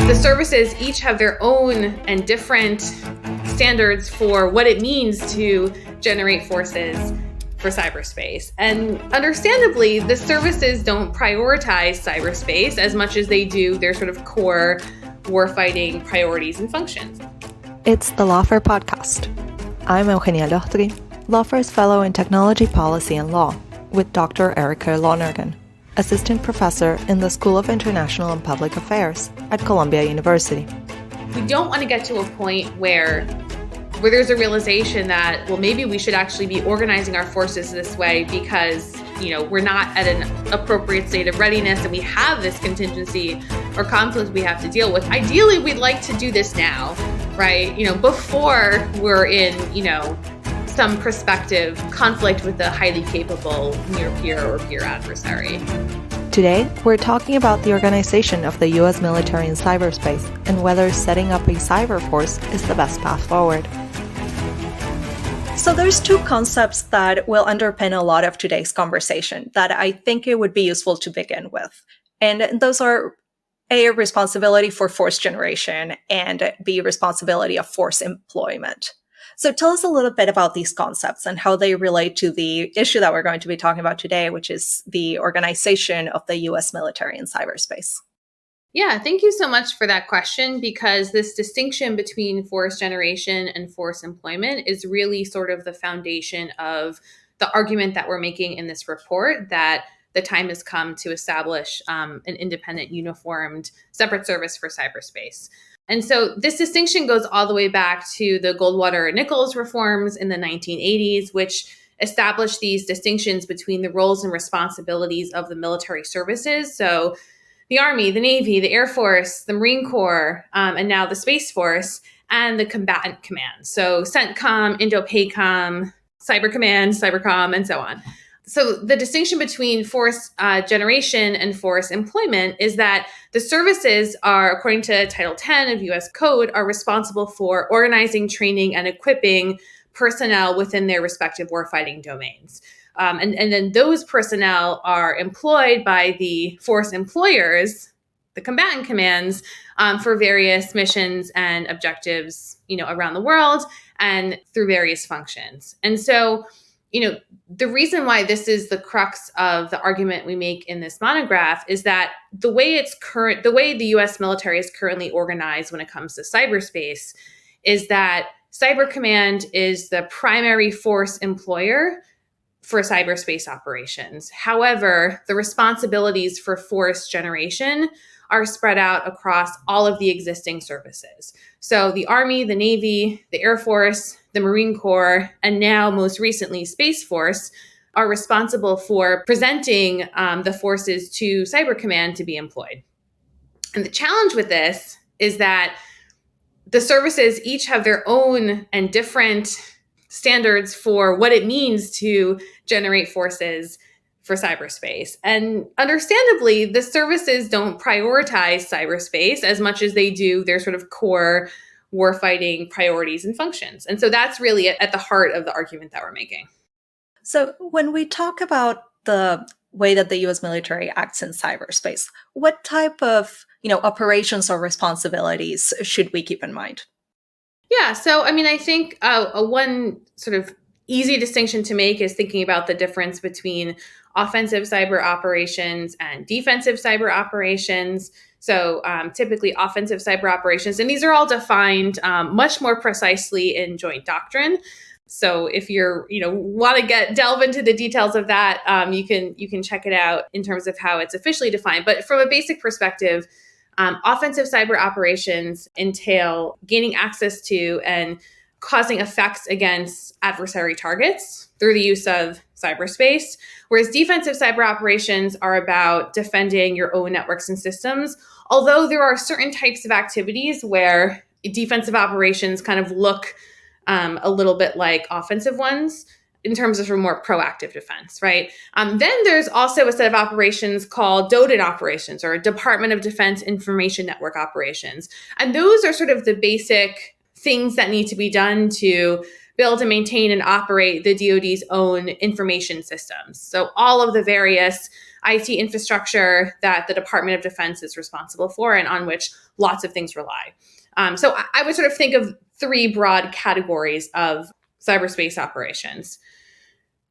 The services each have their own and different standards for what it means to generate forces for cyberspace. And understandably, the services don't prioritize cyberspace as much as they do their sort of core warfighting priorities and functions. It's the Lawfare podcast. I'm Eugenia Lohtri, Lawfare's Fellow in Technology Policy and Law, with Dr. Erica Lonergan, Assistant Professor in the School of International and Public Affairs at Columbia University. We don't want to get to a point where there's a realization that, well, maybe we should actually be organizing our forces this way because, we're not at an appropriate state of readiness and we have this contingency or conflict we have to deal with. Ideally, we'd like to do this now, right? Before we're in, some prospective conflict with a highly capable near peer or peer adversary. Today, we're talking about the organization of the U.S. military in cyberspace and whether setting up a cyber force is the best path forward. So there's two concepts that will underpin a lot of today's conversation that I think it would be useful to begin with. And those are A, responsibility for force generation, and B, responsibility of force employment. So tell us a little bit about these concepts and how they relate to the issue that we're going to be talking about today, which is the organization of the U.S. military in cyberspace. Yeah, thank you so much for that question, because this distinction between force generation and force employment is really sort of the foundation of the argument that we're making in this report, that the time has come to establish an independent, uniformed, separate service for cyberspace. And so this distinction goes all the way back to the Goldwater-Nichols reforms in the 1980s, which established these distinctions between the roles and responsibilities of the military services. So the Army, the Navy, the Air Force, the Marine Corps, and now the Space Force, and the combatant command. So CENTCOM, INDOPACOM, Cyber Command, Cybercom, and so on. So the distinction between force generation and force employment is that the services are, according to Title 10 of U.S. Code, are responsible for organizing, training, and equipping personnel within their respective warfighting domains. And then those personnel are employed by the force employers, the combatant commands, for various missions and objectives, around the world and through various functions. And so, the reason why this is the crux of the argument we make in this monograph is that the way the U.S. military is currently organized when it comes to cyberspace is that Cyber Command is the primary force employer for cyberspace operations. However, the responsibilities for force generation are spread out across all of the existing services. So the Army, the Navy, the Air Force, the Marine Corps, and now most recently Space Force are responsible for presenting the forces to Cyber Command to be employed. And the challenge with this is that the services each have their own and different standards for what it means to generate forces for cyberspace. And understandably, the services don't prioritize cyberspace as much as they do their sort of core warfighting priorities and functions. And so that's really at the heart of the argument that we're making. So when we talk about the way that the U.S. military acts in cyberspace, what type of operations or responsibilities should we keep in mind? Yeah, so I think one sort of easy distinction to make is thinking about the difference between offensive cyber operations and defensive cyber operations. So typically offensive cyber operations, and these are all defined much more precisely in joint doctrine. So if you're, want to delve into the details of that, you can check it out in terms of how it's officially defined. But from a basic perspective, offensive cyber operations entail gaining access to and causing effects against adversary targets through the use of cyberspace, whereas defensive cyber operations are about defending your own networks and systems. Although there are certain types of activities where defensive operations kind of look a little bit like offensive ones in terms of more proactive defense, right? Then there's also a set of operations called DoDIN operations, or Department of Defense Information Network operations. And those are sort of the basic things that need to be done to build and maintain and operate the DoD's own information systems. So all of the various IT infrastructure that the Department of Defense is responsible for and on which lots of things rely. So I would sort of think of three broad categories of cyberspace operations.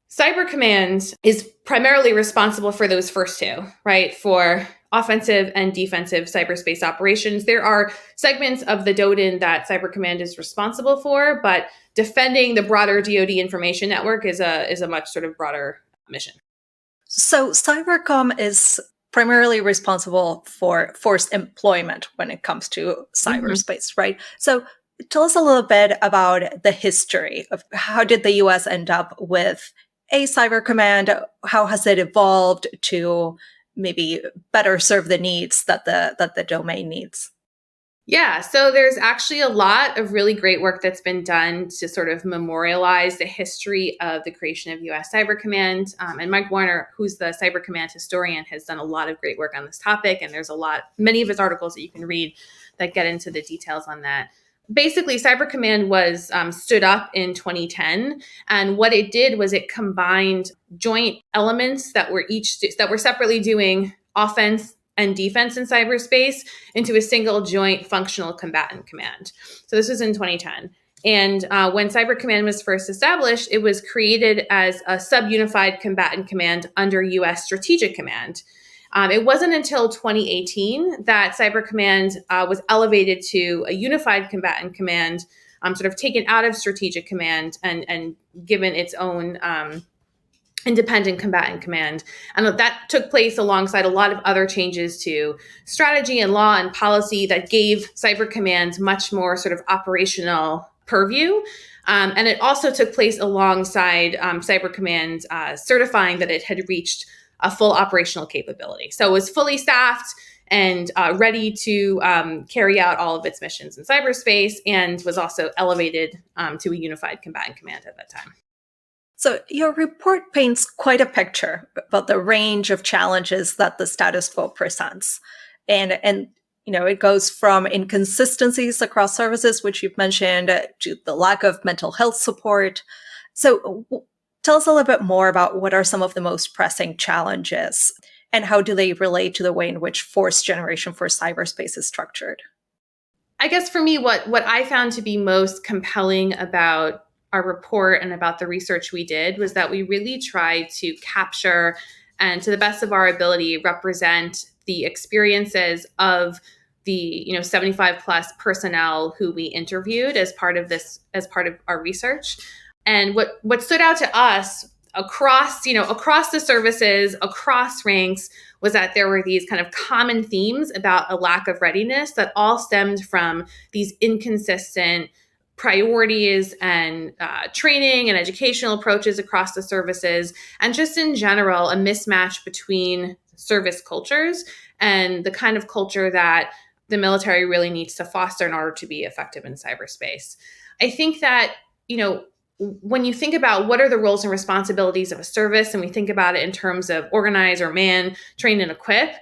Cyber Command is primarily responsible for those first two, right? For offensive and defensive cyberspace operations. There are segments of the DoD that Cyber Command is responsible for, but defending the broader DoD information network is a much sort of broader mission. So Cybercom is primarily responsible for forced employment when it comes to cyberspace, right? So tell us a little bit about the history of how did the US end up with a cyber command? How has it evolved to maybe better serve the needs that the domain needs? Yeah, so there's actually a lot of really great work that's been done to sort of memorialize the history of the creation of US Cyber Command. And Mike Warner, who's the Cyber Command historian, has done a lot of great work on this topic. And there's many of his articles that you can read that get into the details on that. Basically, Cyber Command was stood up in 2010, and what it did was it combined joint elements that were separately doing offense and defense in cyberspace into a single joint functional combatant command. So this was in 2010. And when Cyber Command was first established, it was created as a sub-unified combatant command under U.S. Strategic Command. It wasn't until 2018 that Cyber Command was elevated to a unified combatant command, sort of taken out of Strategic Command and given its own independent combatant command. And that took place alongside a lot of other changes to strategy and law and policy that gave Cyber Command much more sort of operational purview. And it also took place alongside Cyber Command certifying that it had reached a full operational capability. So it was fully staffed and ready to carry out all of its missions in cyberspace, and was also elevated to a unified combatant command at that time. So your report paints quite a picture about the range of challenges that the status quo presents. And it goes from inconsistencies across services, which you've mentioned, to the lack of mental health support. So tell us a little bit more about what are some of the most pressing challenges and how do they relate to the way in which force generation for cyberspace is structured? I guess for me, what I found to be most compelling about our report and about the research we did was that we really tried to capture and, to the best of our ability, represent the experiences of the 75 plus personnel who we interviewed as part of our research. And what stood out to us across the services, across ranks, was that there were these kind of common themes about a lack of readiness that all stemmed from these inconsistent priorities and training and educational approaches across the services, and just in general, a mismatch between service cultures and the kind of culture that the military really needs to foster in order to be effective in cyberspace. I think that, when you think about what are the roles and responsibilities of a service, and we think about it in terms of organize or man, train and equip,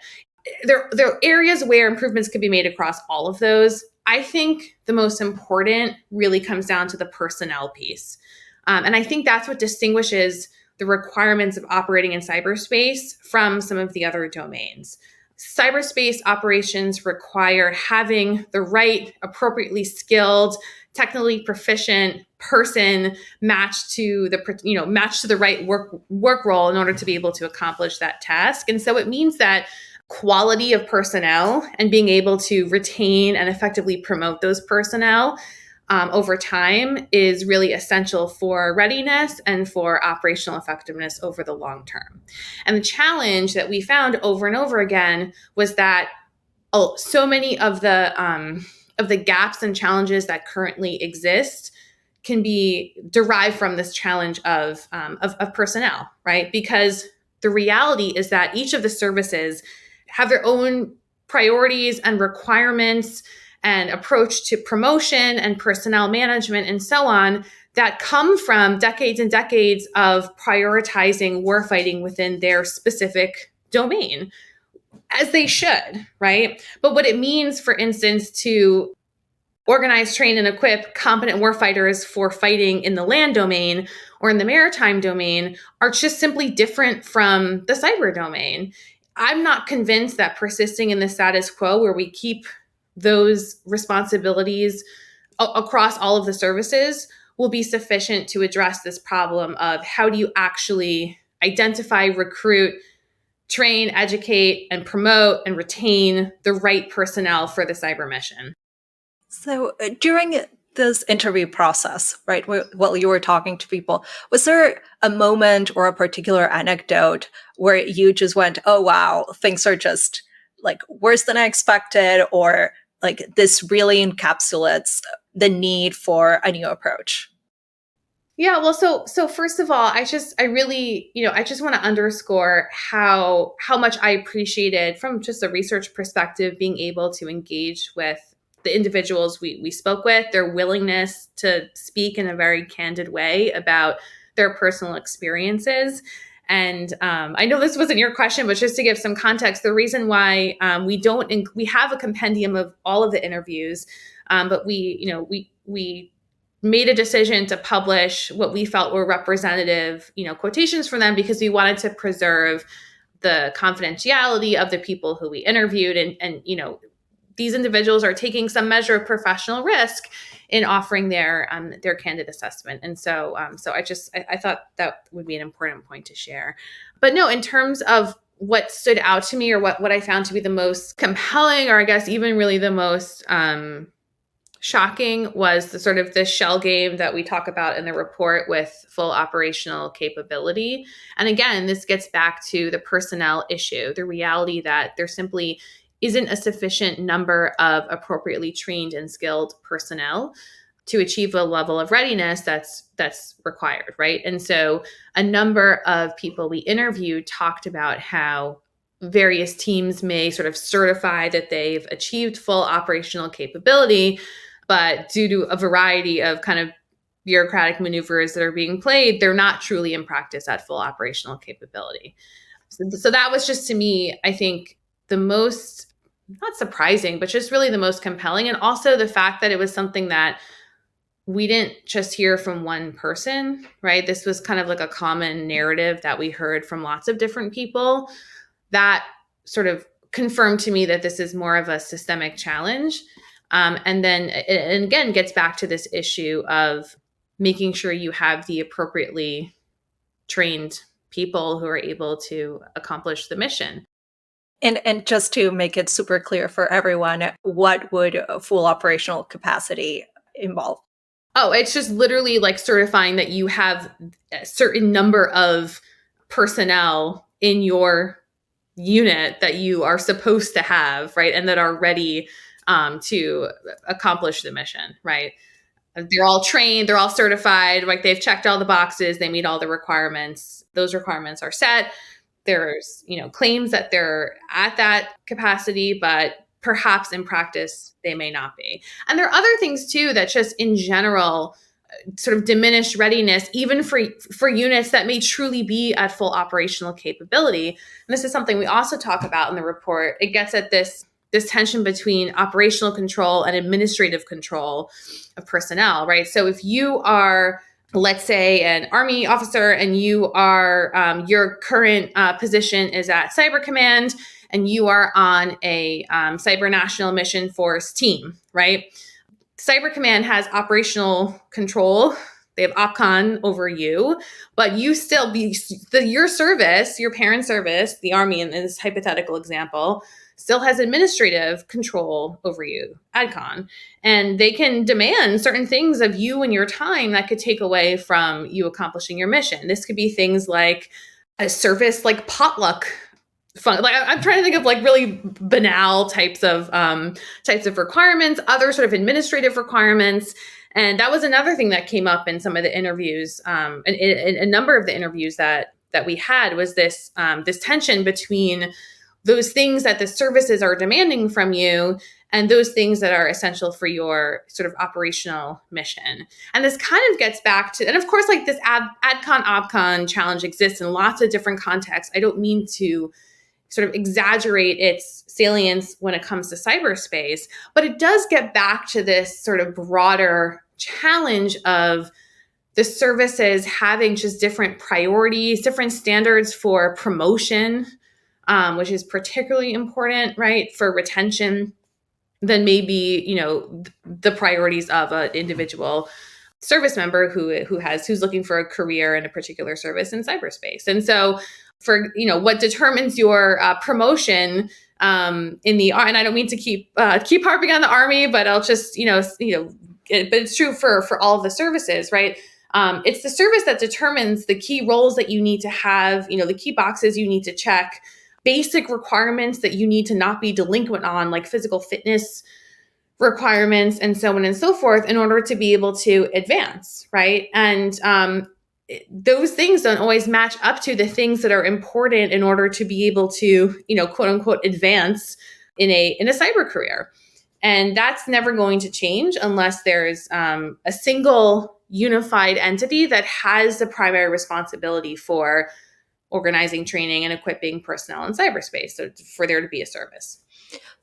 there are areas where improvements could be made across all of those. I think the most important really comes down to the personnel piece. And I think that's what distinguishes the requirements of operating in cyberspace from some of the other domains. Cyberspace operations require having the right, appropriately skilled, technically proficient person matched to the right work role in order to be able to accomplish that task. And so it means that quality of personnel and being able to retain and effectively promote those personnel over time is really essential for readiness and for operational effectiveness over the long term. And the challenge that we found over and over again was that so many of the gaps and challenges that currently exist can be derived from this challenge of personnel, right? Because the reality is that each of the services have their own priorities and requirements and approach to promotion and personnel management and so on that come from decades and decades of prioritizing warfighting within their specific domain, as they should, right? But what it means, for instance, to organize, train, and equip competent warfighters for fighting in the land domain or in the maritime domain are just simply different from the cyber domain. I'm not convinced that persisting in the status quo where we keep those responsibilities across all of the services will be sufficient to address this problem of how do you actually identify, recruit, train, educate, and promote and retain the right personnel for the cyber mission. So during this interview process, right, while you were talking to people, was there a moment or a particular anecdote where you just went, oh, wow, things are just like worse than I expected, or like this really encapsulates the need for a new approach? Yeah, well, so first of all, I really, I just want to underscore how much I appreciated from just a research perspective being able to engage with the individuals we spoke with, their willingness to speak in a very candid way about their personal experiences. And I know this wasn't your question, but just to give some context, the reason why we have a compendium of all of the interviews, but we made a decision to publish what we felt were representative, quotations from them because we wanted to preserve the confidentiality of the people who we interviewed. And these individuals are taking some measure of professional risk in offering their candid assessment. And so I thought that would be an important point to share. But no, in terms of what stood out to me or what I found to be the most compelling, or I guess even really the most shocking, was the sort of the shell game that we talk about in the report with full operational capability. And again, this gets back to the personnel issue, the reality that there simply isn't a sufficient number of appropriately trained and skilled personnel to achieve a level of readiness that's required, right? And so a number of people we interviewed talked about how various teams may sort of certify that they've achieved full operational capability, but due to a variety of kind of bureaucratic maneuvers that are being played, they're not truly in practice at full operational capability. So that was just, to me, I think, the most, not surprising, but just really the most compelling. And also the fact that it was something that we didn't just hear from one person, right? This was kind of like a common narrative that we heard from lots of different people. That sort of confirmed to me that this is more of a systemic challenge. And then, and again, gets back to this issue of making sure you have the appropriately trained people who are able to accomplish the mission. And just to make it super clear for everyone, what would a full operational capacity involve? Oh, it's just literally like certifying that you have a certain number of personnel in your unit that you are supposed to have, right? And that are ready to accomplish the mission, right? They're all trained, they're all certified, like they've checked all the boxes, they meet all the requirements. Those requirements are set. There's, claims that they're at that capacity, but perhaps in practice they may not be. And there are other things too that just in general sort of diminished readiness, even for units that may truly be at full operational capability. And this is something we also talk about in the report. It gets at this tension between operational control and administrative control of personnel, right? So if you are, let's say, an Army officer and you are, your current position is at Cyber Command and you are on a Cyber National Mission Force team, right? Cyber Command has operational control. They have OPCON over you, but you still your service, your parent service, the Army in this hypothetical example, still has administrative control over you, ADCON, and they can demand certain things of you and your time that could take away from you accomplishing your mission. This could be things like a service like potluck fun. Like I'm trying to think of like really banal types of requirements, other sort of administrative requirements. And that was another thing that came up in some of the interviews, and in a number of the interviews that we had, was this tension between those things that the services are demanding from you and those things that are essential for your sort of operational mission. And this kind of gets back to, and of course, like this ADCON, OPCON challenge exists in lots of different contexts. I don't mean to sort of exaggerate its salience when it comes to cyberspace. But it does get back to this sort of broader challenge of the services having just different priorities, different standards for promotion, which is particularly important, right, for retention than maybe, the priorities of an individual service member who's looking for a career in a particular service in cyberspace. And so for what determines your promotion in the, and I don't mean to keep harping on the Army, but I'll just but it's true for all of the services, right? It's the service that determines the key roles that you need to have, the key boxes you need to check, basic requirements that you need to not be delinquent on, like physical fitness requirements and so on and so forth, in order to be able to advance, right? And those things don't always match up to the things that are important in order to be able to, quote unquote, advance in a cyber career. And that's never going to change unless there's a single unified entity that has the primary responsibility for organizing, training, and equipping personnel in cyberspace, so for there to be a service.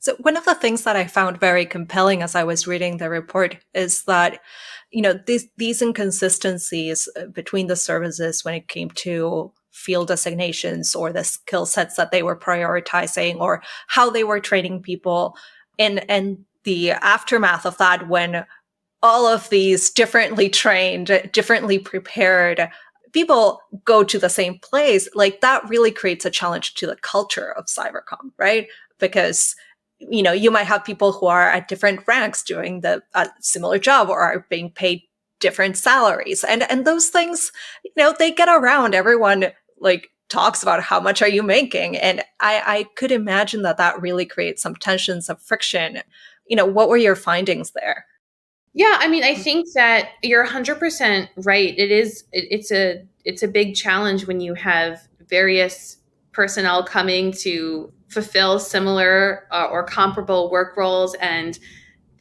So one of the things that I found very compelling as I was reading the report is that, these inconsistencies between the services when it came to field designations or the skill sets that they were prioritizing or how they were training people, and the aftermath of that, when all of these differently trained, differently prepared people go to the same place, like that really creates a challenge to the culture of cybercom, right? Because you might have people who are at different ranks doing the similar job or are being paid different salaries, and those things, they get around. Everyone talks about how much are you making, and I could imagine that really creates some tensions of friction. What were your findings there? Yeah, I mean, I think that you're 100% right. It's a big challenge when you have various personnel coming to fulfill similar or comparable work roles, and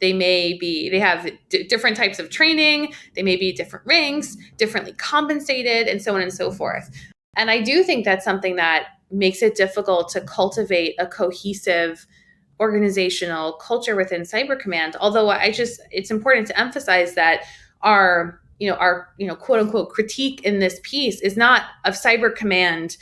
they have different types of training, they may be different ranks, differently compensated, and so on and so forth. And I do think that's something that makes it difficult to cultivate a cohesive organizational culture within Cyber Command. Although it's important to emphasize that our quote unquote critique in this piece is not of Cyber Command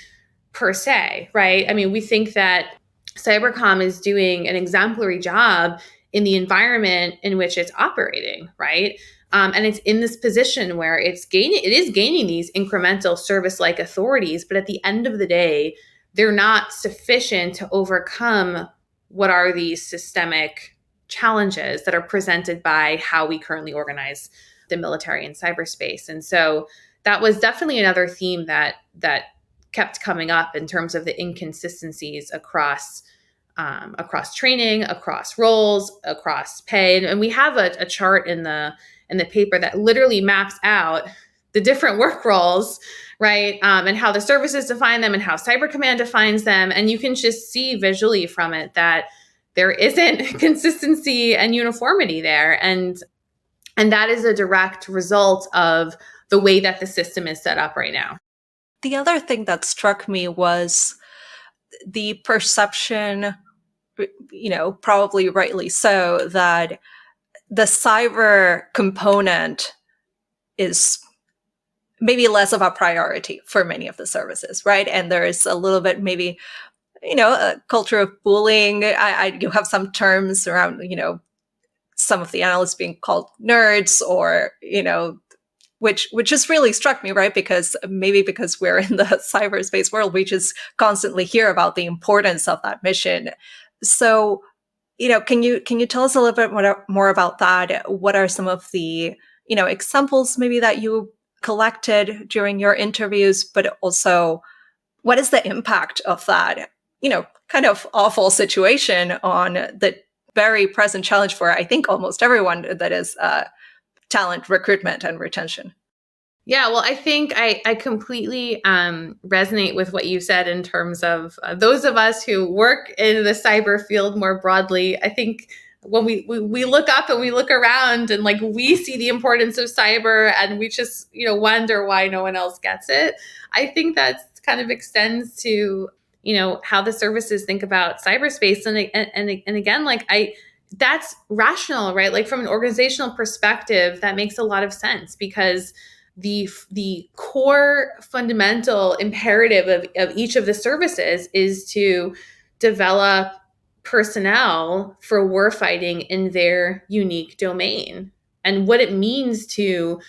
per se, right? I mean, we think that Cybercom is doing an exemplary job in the environment in which it's operating, right? And it's in this position where it is gaining these incremental service-like authorities, but at the end of the day, they're not sufficient to overcome what are these systemic challenges that are presented by how we currently organize the military in cyberspace. And so that was definitely another theme that kept coming up in terms of the inconsistencies across training, across roles, across pay. And we have a chart in the paper that literally maps out the different work roles, right? And how the services define them and how Cyber Command defines them. And you can just see visually from it that there isn't consistency and uniformity there. And that is a direct result of the way that the system is set up right now. The other thing that struck me was the perception, probably rightly so, that the cyber component is maybe less of a priority for many of the services, right? And there is a little bit maybe, a culture of bullying. You have some terms around, some of the analysts being called nerds or, which just really struck me, right? Because we're in the cyberspace world, we just constantly hear about the importance of that mission. So, can you tell us a little bit more about that? What are some of the, examples maybe that you collected during your interviews, but also what is the impact of that, kind of awful situation on the very present challenge for, I think, almost everyone, that is talent recruitment and retention? Yeah, well, I think I completely resonate with what you said in terms of those of us who work in the cyber field more broadly. I think when we look up and we look around and we see the importance of cyber and we just wonder why no one else gets it. I think that kind of extends to how the services think about cyberspace. And again, that's rational, right? Like from an organizational perspective, that makes a lot of sense because the core fundamental imperative of each of the services is to develop personnel for warfighting in their unique domain and what it means to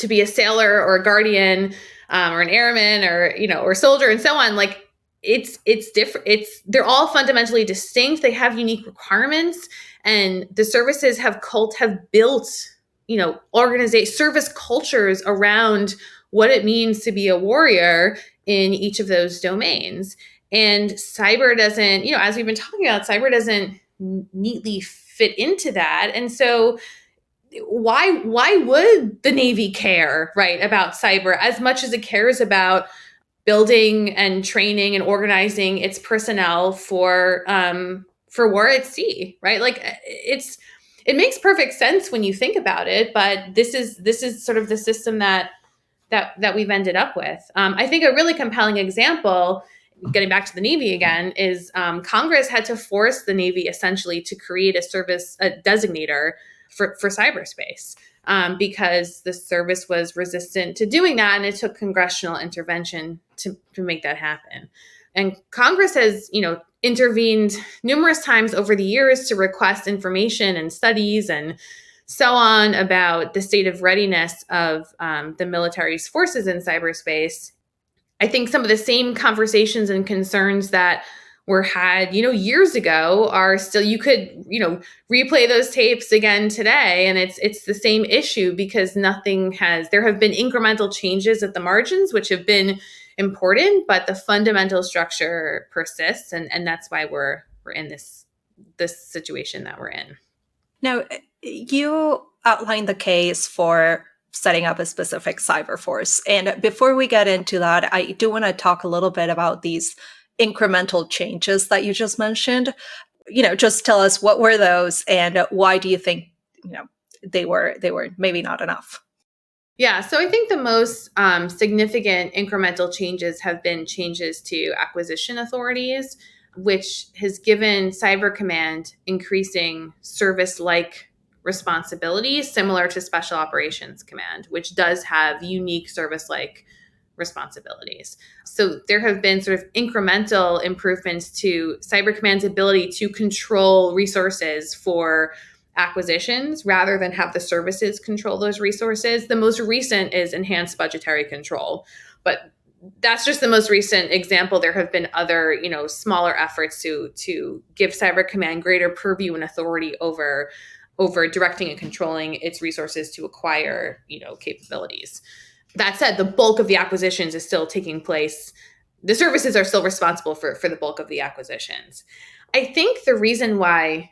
be a sailor or a guardian, or an airman, or soldier and so on. Like it's different. They're all fundamentally distinct. They have unique requirements, and the services have built organization service cultures around what it means to be a warrior in each of those domains. And cyber doesn't, as we've been talking about, cyber doesn't neatly fit into that. And so why would the Navy care, right, about cyber as much as it cares about building and training and organizing its personnel for war at sea, right? Like it makes perfect sense when you think about it, but this is sort of the system that we've ended up with. I think a really compelling example, getting back to the Navy again, is Congress had to force the Navy essentially to create a designator for cyberspace, because the service was resistant to doing that, and it took congressional intervention to make that happen. And Congress has, intervened numerous times over the years to request information and studies and so on about the state of readiness of the military's forces in cyberspace. I think some of the same conversations and concerns that were had, years ago are still, you could, replay those tapes again today. And it's the same issue because there have been incremental changes at the margins, which have been important, but the fundamental structure persists. And that's why we're in this situation that we're in. Now, you outlined the case for setting up a specific cyber force. And before we get into that, I do want to talk a little bit about these incremental changes that you just mentioned. Just tell us, what were those and why do you think, they were maybe not enough? Yeah, so I think the most significant incremental changes have been changes to acquisition authorities, which has given Cyber Command increasing service-like responsibilities similar to Special Operations Command, which does have unique service-like responsibilities. So there have been sort of incremental improvements to Cyber Command's ability to control resources for acquisitions rather than have the services control those resources. The most recent is enhanced budgetary control, but that's just the most recent example. There have been other, smaller efforts to give Cyber Command greater purview and authority over directing and controlling its resources to acquire, capabilities. That said, the bulk of the acquisitions is still taking place. The services are still responsible for the bulk of the acquisitions. I think the reason why,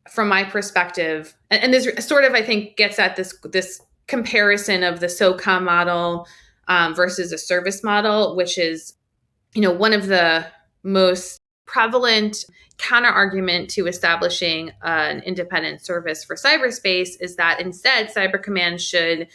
from my perspective, and this sort of, I think, gets at this comparison of the SOCOM model versus a service model, which is, one of the most prevalent counter argument to establishing an independent service for cyberspace is that instead Cyber Command should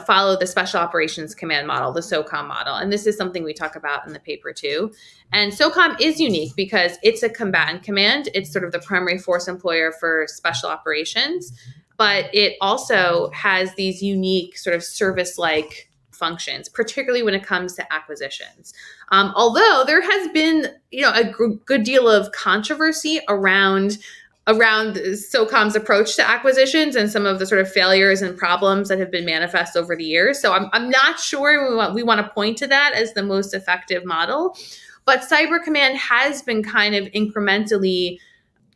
follow the Special Operations Command model, the SOCOM model. And this is something we talk about in the paper too. And SOCOM is unique because it's a combatant command. It's sort of the primary force employer for special operations, but it also has these unique sort of service-like functions, particularly when it comes to acquisitions. Although there has been, a good deal of controversy around SOCOM's approach to acquisitions and some of the sort of failures and problems that have been manifest over the years. So I'm not sure we want to point to that as the most effective model, but Cyber Command has been kind of incrementally,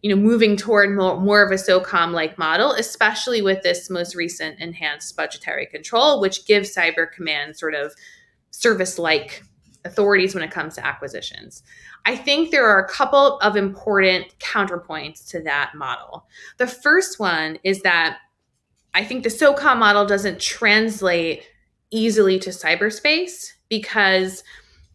moving toward more of a SOCOM-like model, especially with this most recent enhanced budgetary control, which gives Cyber Command sort of service-like authorities when it comes to acquisitions. I think there are a couple of important counterpoints to that model. The first one is that I think the SOCOM model doesn't translate easily to cyberspace because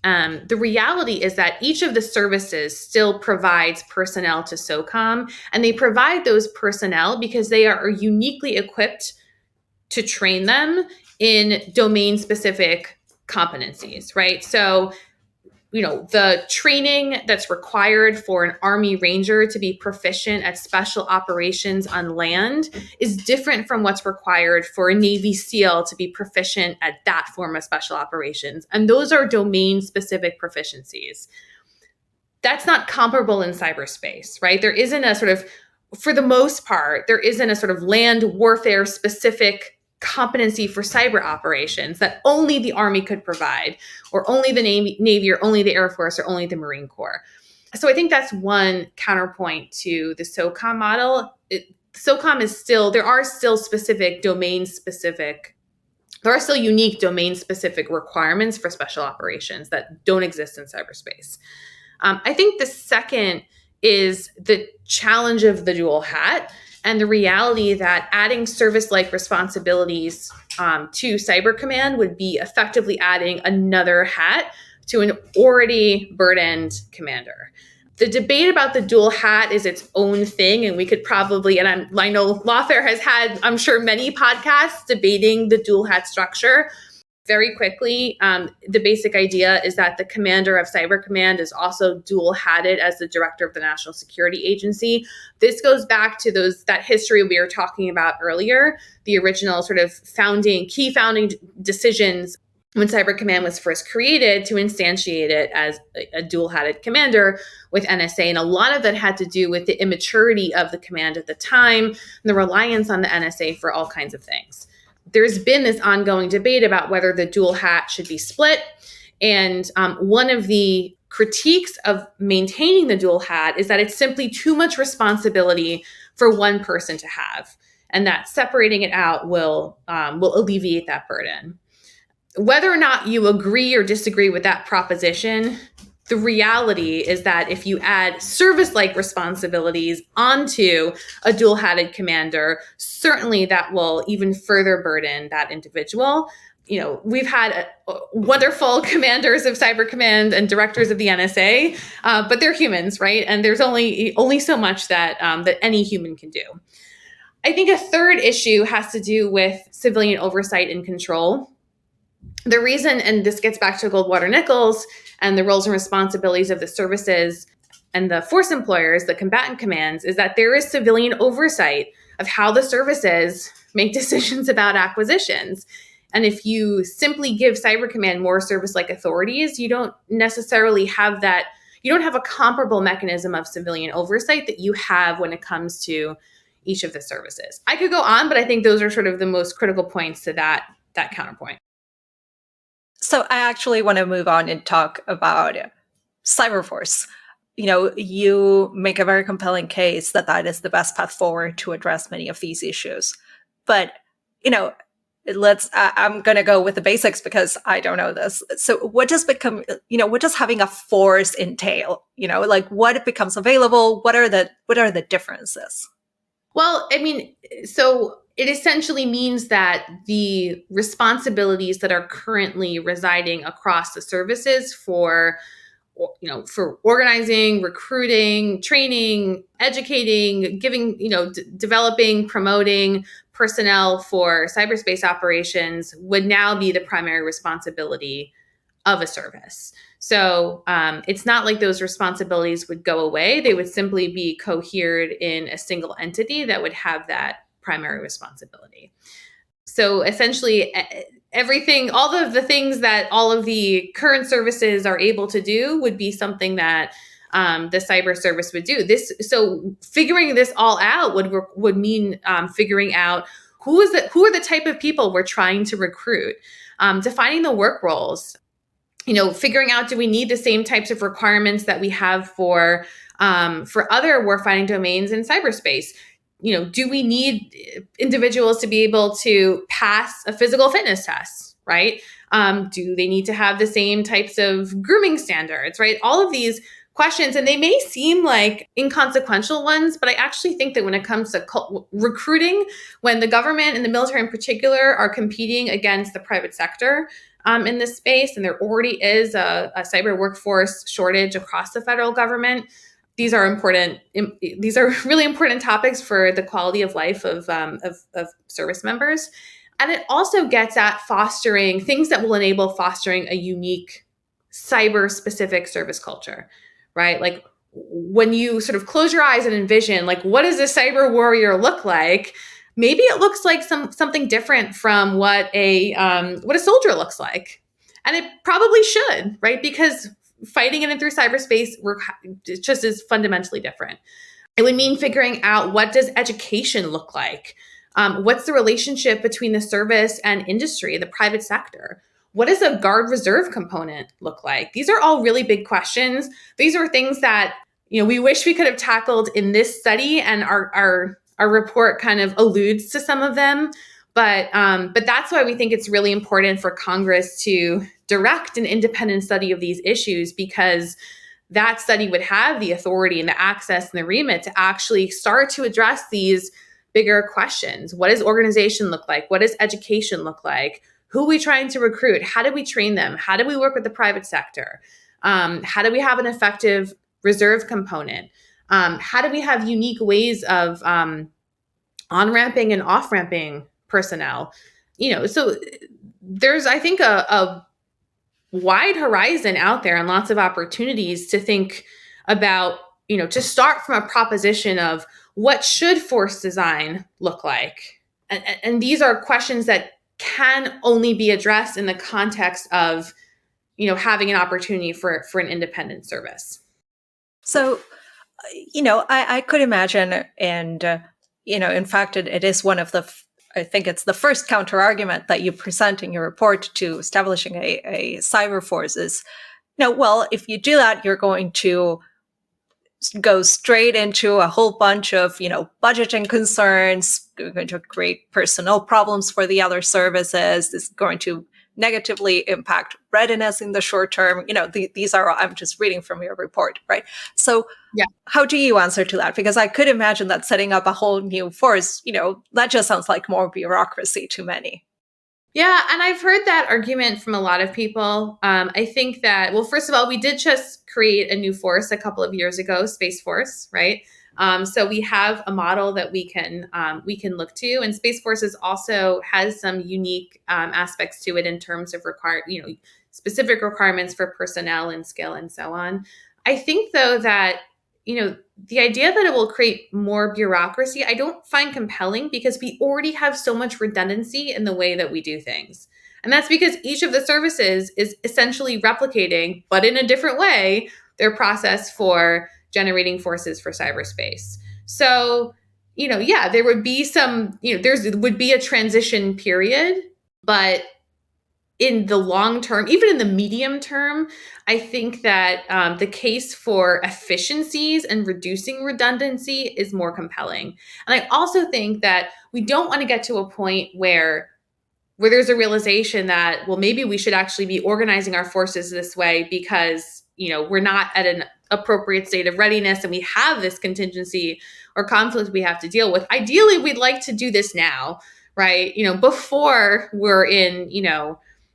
the reality is that each of the services still provides personnel to SOCOM, and they provide those personnel because they are uniquely equipped to train them in domain-specific competencies, right? So the training that's required for an Army Ranger to be proficient at special operations on land is different from what's required for a Navy SEAL to be proficient at that form of special operations. And those are domain-specific proficiencies. That's not comparable in cyberspace, right? There isn't a sort of, for the most part, there isn't a sort of land warfare specific competency for cyber operations that only the Army could provide, or only the Navy, or only the Air Force, or only the Marine Corps. So I think that's one counterpoint to the SOCOM model. SOCOM is still, there are still specific domain specific, there are still unique domain specific requirements for special operations that don't exist in cyberspace. I think the second is the challenge of the dual hat and the reality that adding service-like responsibilities to Cyber Command would be effectively adding another hat to an already burdened commander. The debate about the dual hat is its own thing, and we could probably, and I know Lawfare has had, I'm sure, many podcasts debating the dual hat structure. Very quickly, the basic idea is that the commander of Cyber Command is also dual-hatted as the director of the National Security Agency. This goes back to that history we were talking about earlier, the original sort of key founding decisions when Cyber Command was first created to instantiate it as a dual-hatted commander with NSA. And a lot of that had to do with the immaturity of the command at the time and the reliance on the NSA for all kinds of things. There's been this ongoing debate about whether the dual hat should be split. And one of the critiques of maintaining the dual hat is that it's simply too much responsibility for one person to have, and that separating it out will alleviate that burden. Whether or not you agree or disagree with that proposition, the reality is that if you add service-like responsibilities onto a dual-hatted commander, certainly that will even further burden that individual. We've had wonderful commanders of Cyber Command and directors of the NSA, but they're humans, right? And there's only so much that any human can do. I think a third issue has to do with civilian oversight and control. The reason, and this gets back to Goldwater-Nichols and the roles and responsibilities of the services and the force employers, the combatant commands, is that there is civilian oversight of how the services make decisions about acquisitions. And if you simply give Cyber Command more service-like authorities, you don't necessarily have that, you don't have a comparable mechanism of civilian oversight that you have when it comes to each of the services. I could go on, but I think those are sort of the most critical points to that counterpoint. So I actually want to move on and talk about Cyberforce. You make a very compelling case that is the best path forward to address many of these issues. But, I'm going to go with the basics because I don't know this. So what does having a force entail? What becomes available? What are the differences? Well, so it essentially means that the responsibilities that are currently residing across the services for organizing, recruiting, training, educating, giving, developing, promoting personnel for cyberspace operations would now be the primary responsibility of a service. So it's not like those responsibilities would go away. They would simply be cohered in a single entity that would have that primary responsibility. So essentially, everything, all of the things that all of the current services are able to do would be something that the cyber service would do. So figuring this all out would mean figuring out who are the type of people we're trying to recruit, defining the work roles, figuring out, do we need the same types of requirements that we have for other warfighting domains in cyberspace? Do we need individuals to be able to pass a physical fitness test, right? Do they need to have the same types of grooming standards, right? All of these questions, and they may seem like inconsequential ones, but I actually think that when it comes to recruiting, when the government and the military in particular are competing against the private sector in this space, and there already is a cyber workforce shortage across the federal government, these are important. These are really important topics for the quality of life of service members. And it also gets at fostering things that will enable fostering a unique cyber specific service culture, right? Like when you sort of close your eyes and envision, like, what does a cyber warrior look like? Maybe it looks like something different from what a soldier looks like, and it probably should, right? Because fighting in and through cyberspace just is fundamentally different. It would mean figuring out, what does education look like? What's the relationship between the service and industry, the private sector? What does a guard reserve component look like? These are all really big questions. These are things that, we wish we could have tackled in this study, and our report kind of alludes to some of them. But that's why we think it's really important for Congress to direct an independent study of these issues, because that study would have the authority and the access and the remit to actually start to address these bigger questions. What does organization look like? What does education look like? Who are we trying to recruit? How do we train them? How do we work with the private sector? How do we have an effective reserve component? How do we have unique ways of on-ramping and off-ramping personnel? So there's, I think, a wide horizon out there and lots of opportunities to think about, to start from a proposition of, what should force design look like? And these are questions that can only be addressed in the context of, having an opportunity for an independent service. So, I could imagine, and, in fact, it is one of the I think it's the first counter argument that you present in your report to establishing a cyber force is, well, if you do that, you're going to go straight into a whole bunch of, budgeting concerns, you're going to create personnel problems for the other services. This is going to negatively impact readiness in the short term. These are, I'm just reading from your report, right? So yeah. How do you answer to that? Because I could imagine that setting up a whole new force, that just sounds like more bureaucracy to many. Yeah, and I've heard that argument from a lot of people. I think that, well, first of all, we did just create a new force a couple of years ago, Space Force, right? So we have a model that we can look to, and Space Force also has some unique aspects to it in terms of specific requirements for personnel and skill and so on. I think, though, that the idea that it will create more bureaucracy, I don't find compelling, because we already have so much redundancy in the way that we do things. And that's because each of the services is essentially replicating, but in a different way, their process for generating forces for cyberspace. So, there would be there would be a transition period, but in the long term, even in the medium term, I think that the case for efficiencies and reducing redundancy is more compelling. And I also think that we don't want to get to a point where there's a realization that, well, maybe we should actually be organizing our forces this way because, we're not at an appropriate state of readiness and we have this contingency or conflict we have to deal with. Ideally, we'd like to do this now, right? Before we're in,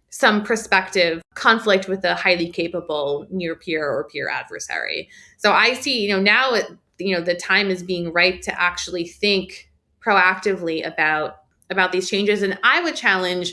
some prospective conflict with a highly capable near peer or peer adversary. So I see, now the time is being ripe to actually think proactively about these changes. And I would challenge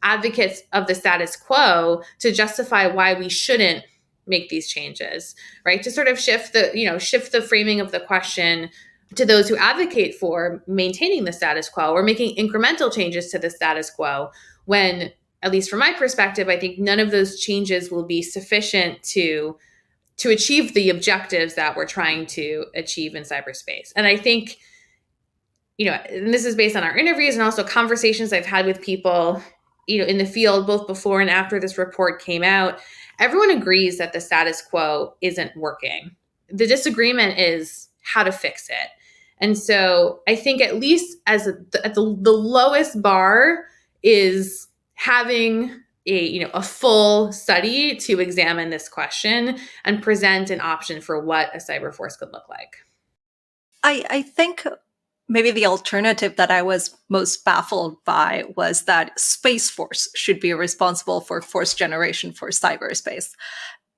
advocates of the status quo to justify why we shouldn't make these changes, right? To sort of shift the framing of the question to those who advocate for maintaining the status quo or making incremental changes to the status quo, when, at least from my perspective, I think none of those changes will be sufficient to achieve the objectives that we're trying to achieve in cyberspace. And I think, and this is based on our interviews and also conversations I've had with people, in the field, both before and after this report came out, everyone agrees that the status quo isn't working. The disagreement is how to fix it. And so I think, at least at the lowest bar, is having a full study to examine this question and present an option for what a cyber force could look like. I think maybe the alternative that I was most baffled by was that Space Force should be responsible for force generation for cyberspace.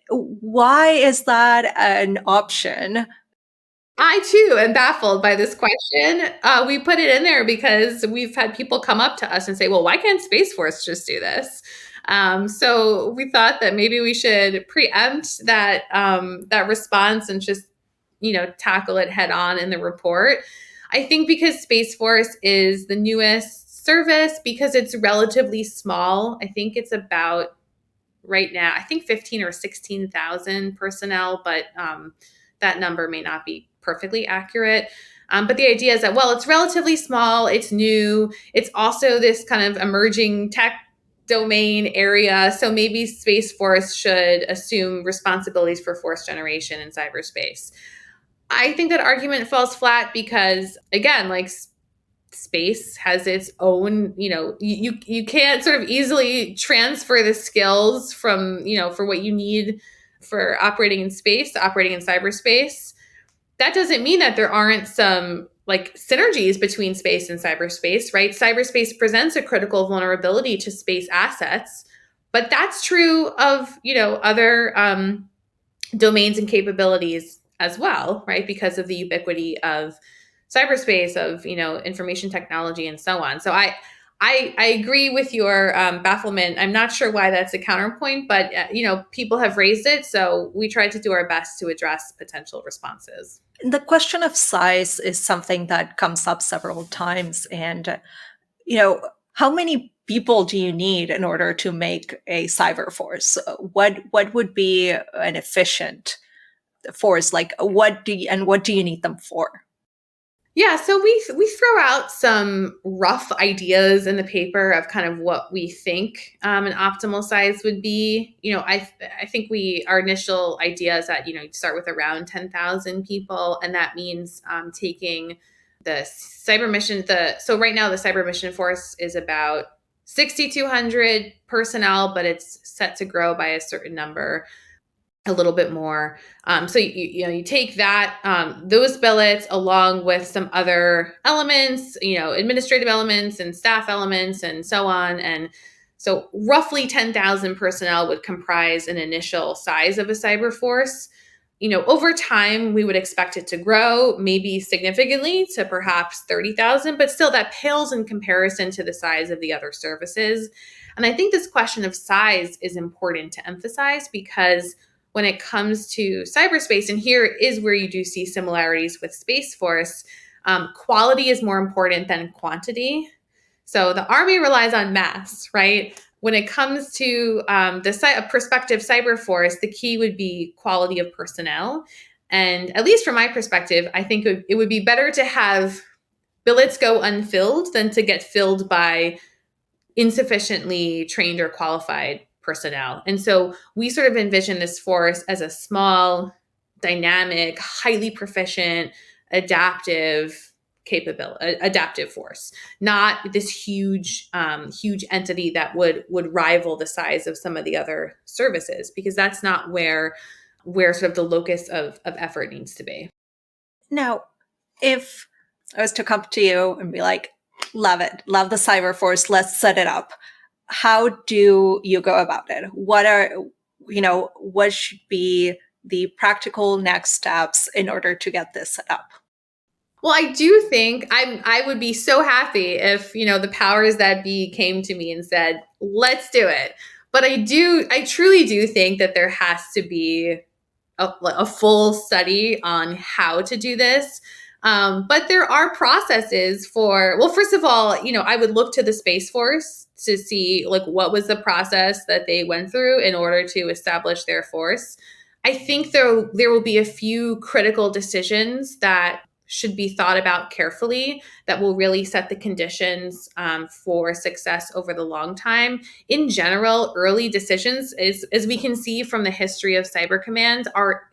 Why is that an option? I too am baffled by this question. We put it in there because we've had people come up to us and say, well, why can't Space Force just do this? So we thought that maybe we should preempt that response and just tackle it head on in the report. I think because Space Force is the newest service, because it's relatively small. I think it's about right now, I think 15 or 16,000 personnel, but that number may not be perfectly accurate. But the idea is that, well, it's relatively small, it's new, it's also this kind of emerging tech domain area. So maybe Space Force should assume responsibilities for force generation in cyberspace. I think that argument falls flat because, again, like space has its own, you can't sort of easily transfer the skills from, for what you need for operating in space to operating in cyberspace. That doesn't mean that there aren't some like synergies between space and cyberspace, right? Cyberspace presents a critical vulnerability to space assets, but that's true of, other domains and capabilities as well, right? Because of the ubiquity of cyberspace, of information technology, and so on. So I agree with your bafflement. I'm not sure why that's a counterpoint, but people have raised it, so we tried to do our best to address potential responses. The question of size is something that comes up several times. And, you know, how many people do you need in order to make a cyber force? What would be an efficient force? Like, what do you need them for? Yeah, so we throw out some rough ideas in the paper of kind of what we think an optimal size would be. I think our initial idea is that start with around 10,000 people, and that means taking the cyber mission. So right now the cyber mission force is about 6,200 personnel, but it's set to grow by a certain number, a little bit more. So you take that those billets along with some other elements, administrative elements and staff elements and so on. And so roughly 10,000 personnel would comprise an initial size of a cyber force. Over time, we would expect it to grow, maybe significantly to perhaps 30,000, but still that pales in comparison to the size of the other services. And I think this question of size is important to emphasize because when it comes to cyberspace, and here is where you do see similarities with Space Force, quality is more important than quantity. So the Army relies on mass, right? When it comes to a prospective cyber force, the key would be quality of personnel. And at least from my perspective, I think it would be better to have billets go unfilled than to get filled by insufficiently trained or qualified personnel. And so we sort of envision this force as a small, dynamic, highly proficient, adaptive force, not this huge entity that would rival the size of some of the other services, because that's not where sort of the locus of effort needs to be. Now, if I was to come to you and be like, love it, love the cyber force, let's set it up, how do you go about it? What should be the practical next steps in order to get this set up? Well, I do think I would be so happy if, the powers that be came to me and said, let's do it. But I truly do think that there has to be a full study on how to do this. But there are processes well, first of all, I would look to the Space Force to see like what was the process that they went through in order to establish their force. I think there will be a few critical decisions that should be thought about carefully that will really set the conditions for success over the long time. In general, early decisions, as we can see from the history of Cyber Command,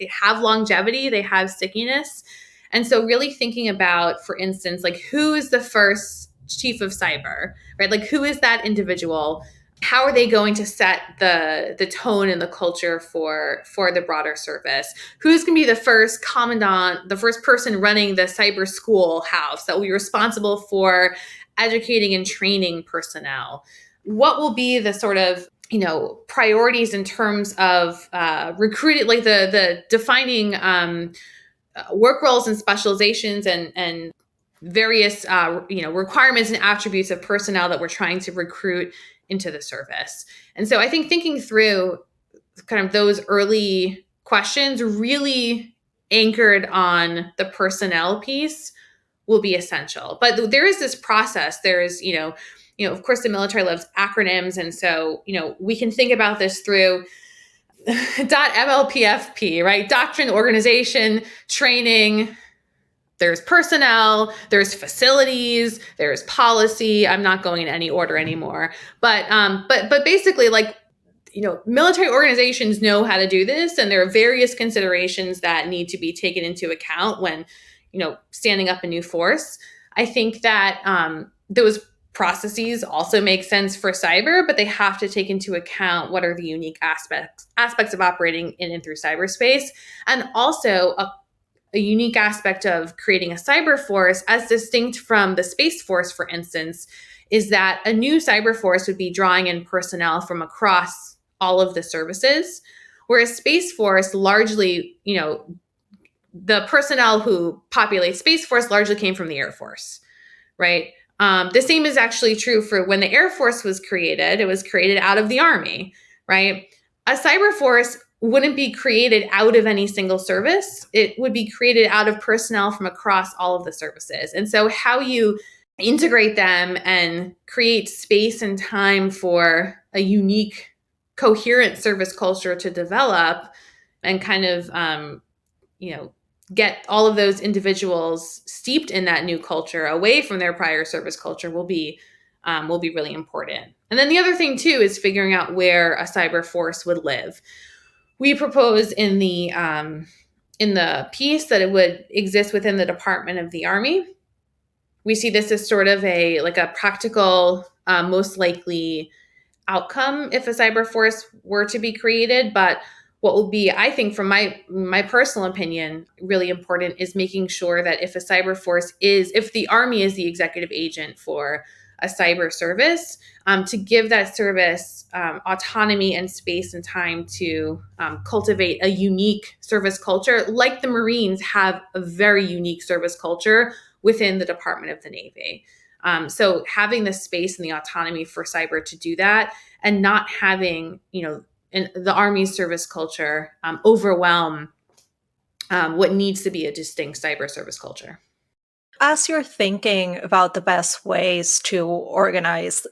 have longevity, they have stickiness. And so really thinking about, for instance, like who is the first chief of cyber, right? Like who is that individual? How are they going to set the tone and the culture for the broader service? Who's going to be the first commandant, the first person running the cyber schoolhouse that will be responsible for educating and training personnel? What will be the sort of priorities in terms of recruiting, like the defining work roles and specializations and various requirements and attributes of personnel that we're trying to recruit into the service. And so I think thinking through kind of those early questions really anchored on the personnel piece will be essential. But there is this process. There is, of course, the military loves acronyms. And so, we can think about this through MLPFP, right? Doctrine, organization, training. There's personnel, there's facilities, there's policy. I'm not going in any order anymore. But basically, like, military organizations know how to do this, and there are various considerations that need to be taken into account when, standing up a new force. I think that those processes also make sense for cyber, but they have to take into account what are the unique aspects of operating in and through cyberspace, and also a unique aspect of creating a cyber force, as distinct from the space force, for instance, is that a new cyber force would be drawing in personnel from across all of the services, whereas Space Force largely, the personnel who populate Space Force largely came from the Air Force, right? The same is actually true for when the Air Force was created. It was created out of the Army, right? A cyber force wouldn't be created out of any single service. It would be created out of personnel from across all of the services. And so how you integrate them and create space and time for a unique, coherent service culture to develop and kind of, get all of those individuals steeped in that new culture away from their prior service culture will be really important. And then the other thing too is figuring out where a cyber force would live. We propose in the piece that it would exist within the Department of the Army. We see this as sort of a practical, most likely outcome if a cyber force were to be created. But what will be, I think, from my personal opinion, really important is making sure that if the Army is the executive agent for a cyber service, to give that service autonomy and space and time to cultivate a unique service culture, like the Marines have a very unique service culture within the Department of the Navy. So having the space and the autonomy for cyber to do that, and not having, in the Army's service culture overwhelm what needs to be a distinct cyber service culture. As you're thinking about the best ways to organize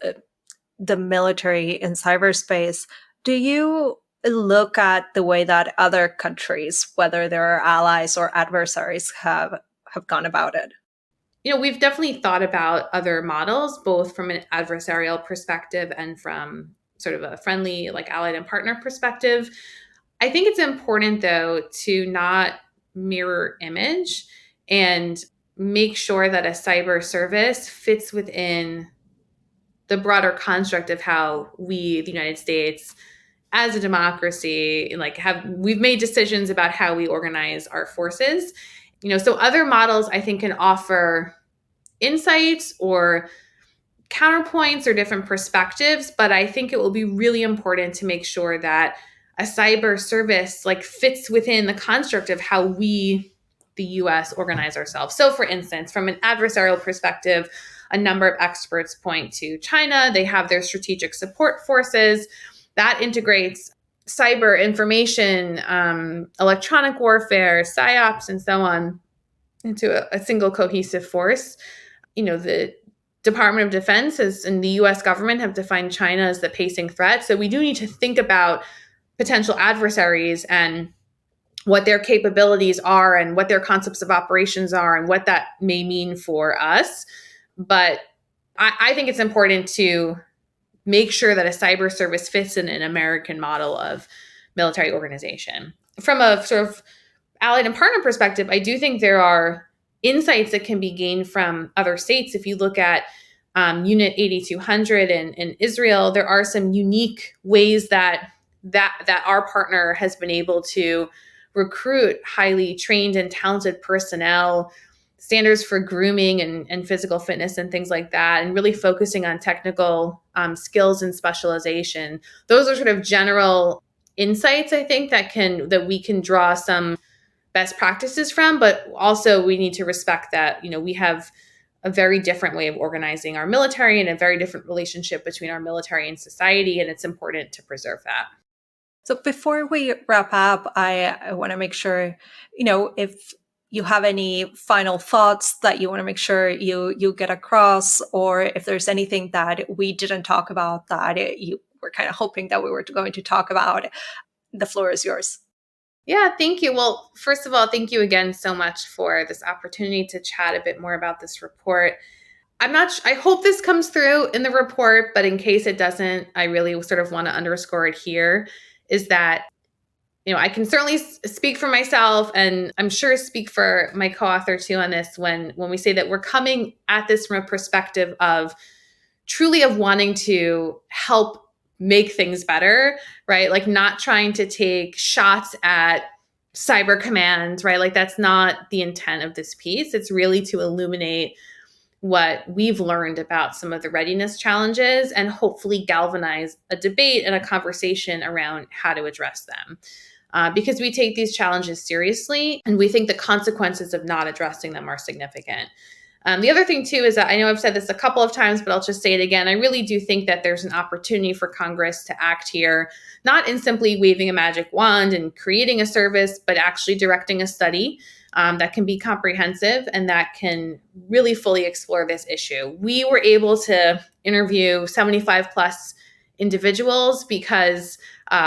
the military in cyberspace, do you look at the way that other countries, whether they're allies or adversaries, have gone about it? We've definitely thought about other models, both from an adversarial perspective and from sort of a friendly, like allied and partner perspective. I think it's important, though, to not mirror image and make sure that a cyber service fits within the broader construct of how we, the United States, as a democracy, we've made decisions about how we organize our forces. So other models, I think, can offer insights or counterpoints or different perspectives, but I think it will be really important to make sure that a cyber service fits within the construct of how we, the US, organize ourselves. So for instance, from an adversarial perspective, a number of experts point to China. They have their strategic support forces that integrates cyber information, electronic warfare, psyops, and so on into a single cohesive force. The Department of Defense and the US government have defined China as the pacing threat. So we do need to think about potential adversaries and what their capabilities are and what their concepts of operations are and what that may mean for us. But I think it's important to make sure that a cyber service fits in an American model of military organization. From a sort of allied and partner perspective, I do think there are insights that can be gained from other states. If you look at Unit 8200 in Israel, there are some unique ways that our partner has been able to recruit highly trained and talented personnel, standards for grooming and physical fitness and things like that, and really focusing on technical skills and specialization. Those are sort of general insights, I think, that we can draw some best practices from, but also we need to respect that, we have a very different way of organizing our military and a very different relationship between our military and society. And it's important to preserve that. So before we wrap up, I want to make sure, if you have any final thoughts that you want to make sure you get across, or if there's anything that we didn't talk about that you were kind of hoping that we were going to talk about, the floor is yours. Yeah, thank you. Well, first of all, thank you again so much for this opportunity to chat a bit more about this report. I hope this comes through in the report, but in case it doesn't, I really sort of want to underscore it here, is that, I can certainly speak for myself, and I'm sure speak for my co-author too on this when we say that we're coming at this from a perspective of truly of wanting to help make things better, right? Like not trying to take shots at cyber command, right? Like that's not the intent of this piece. It's really to illuminate what we've learned about some of the readiness challenges and hopefully galvanize a debate and a conversation around how to address them. Because we take these challenges seriously and we think the consequences of not addressing them are significant. The other thing, too, is that I know I've said this a couple of times, but I'll just say it again. I really do think that there's an opportunity for Congress to act here, not in simply waving a magic wand and creating a service, but actually directing a study that can be comprehensive and that can really fully explore this issue. We were able to interview 75 plus individuals because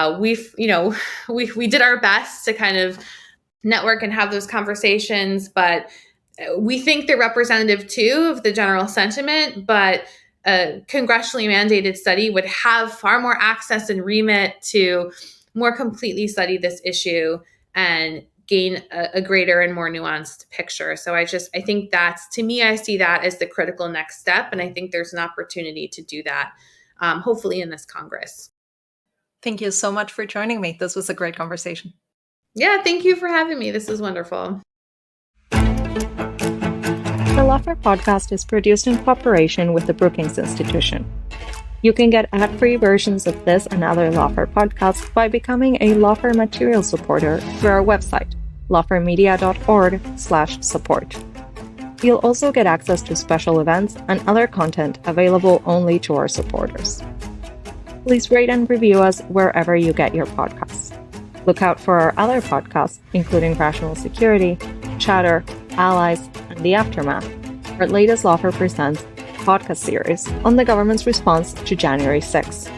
we did our best to kind of network and have those conversations, but we think they're representative too of the general sentiment, but a congressionally mandated study would have far more access and remit to more completely study this issue and gain a greater and more nuanced picture. So I think that's, to me, I see that as the critical next step. And I think there's an opportunity to do that, hopefully in this Congress. Thank you so much for joining me. This was a great conversation. Yeah, thank you for having me. This is wonderful. The Lawfare podcast is produced in cooperation with the Brookings Institution. You can get ad-free versions of this and other Lawfare podcasts by becoming a Lawfare material supporter through our website, lawfaremedia.org/support. You'll also get access to special events and other content available only to our supporters. Please rate and review us wherever you get your podcasts. Look out for our other podcasts, including Rational Security, Chatter, Allies, and The Aftermath, our latest Lawfare Presents podcast series on the government's response to January 6th.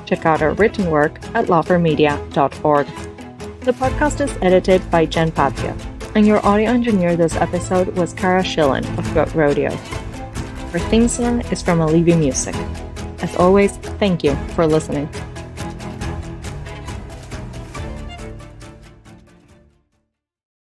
Check out our written work at lawfaremedia.org. The podcast is edited by Jen Patia, and your audio engineer this episode was Kara Schillen of Goat Rodeo. Our theme song is from Alibi Music. As always, thank you for listening.